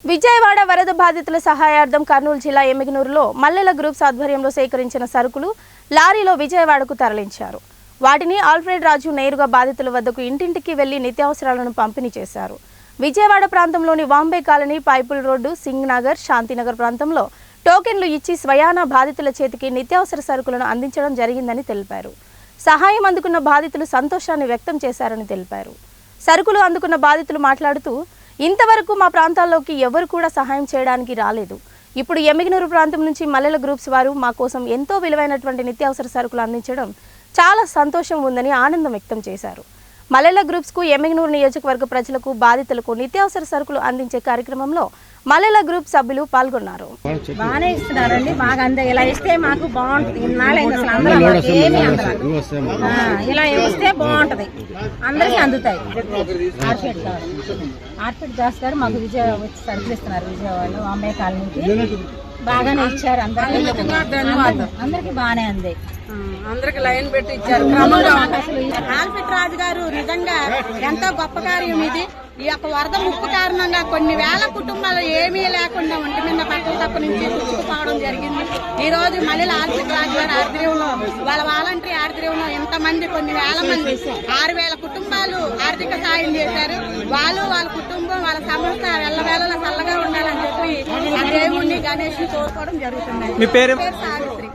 విజయవాడ వరద బాధితుల సహాయార్థం కర్నూలు జిల్లా ఎమ్మిగనూరులో మల్లెల గ్రూప్స్ ఆధ్వర్యంలో సేకరించిన సరుకులు లారీలో విజయవాడకు తరలించారు. వాటిని ఆల్ఫ్రెడ్ రాజు నేరుగా బాధితుల వద్దకు ఇంటింటికి వెళ్లి నిత్యావసరాలను పంపిణీ చేశారు. విజయవాడ ప్రాంతంలోని వాంబే కాలనీ, పైపుల్ రోడ్డు, సింగ్ నగర్, శాంతినగర్ ప్రాంతంలో టోకెన్లు ఇచ్చి స్వయానా బాధితుల చేతికి నిత్యావసర సరుకులను అందించడం జరిగిందని తెలిపారు. సహాయం అందుకున్న బాధితులు సంతోషాన్ని వ్యక్తం చేశారని తెలిపారు. సరుకులు అందుకున్న బాధితులు మాట్లాడుతూ, ఇంతవరకు మా ప్రాంతాల్లోకి ఎవరు కూడా సహాయం చేయడానికి రాలేదు. ఇప్పుడు ఎమ్మిగనూరు ప్రాంతం నుంచి మల్లెల గ్రూప్స్ వారు మా కోసం ఎంతో విలువైనటువంటి నిత్యావసర సరుకులు అందించడం చాలా సంతోషం ఉందని ఆనందం వ్యక్తం చేశారు. మల్లెల గ్రూప్స్కు ఎమ్మిగనూరు నియోజకవర్గ ప్రజలకు, బాధితులకు నిత్యావసర సరుకులు అందించే కార్యక్రమంలో మల్లెల గ్రూప్ సభ్యులు పాల్గొన్నారు. బాగానే ఇస్తున్నారండి, బాగా అందే ఇలా ఇస్తే మాకు బాగుంటుంది. ఇలా వస్తే బాగుంటది, అందరికీ అందుతాయి. ఆర్పిడ్ దాస్ గారు మాకు వచ్చి సరుకులు ఇస్తున్నారు. విజయవాడలో వాంబే కాలనీకి బాగానే ఇచ్చారు. అందరికి బాగానే అంది. అందరికి లైన్ పెట్టి ఇచ్చారు. ఆల్ఫ్రెడ్ రాజు గారు నిజంగా ఎంతో గొప్ప కార్యం ఇది. ఈ యొక్క వరద ముప్పు కారణంగా కొన్ని వేల కుటుంబాలు ఏమీ లేకుండా ఒంటి మీద బట్టలు తప్ప నుంచి పుచ్చుకుపోవడం జరిగింది. ఈ రోజు మల్లెల ఆల్ఫ్రెడ్ రాజు గారి ఆధ్వర్యంలో, వాళ్ళ వాలంటరీ ఆధ్వర్యంలో ఎంతమంది, కొన్ని వేల మంది, 6,000 కుటుంబాలు ఆర్థిక సాయం చేశారు. వాళ్ళు, వాళ్ళ కుటుంబం, వాళ్ళ సంస్థ ఎల్లవేళలా చల్లగా ఉండాలని చెప్పి ఆ దేవుణ్ణి, గణేష్ ని కోరుకోవడం జరుగుతుంది. మీ పేరు? సావిత్రి.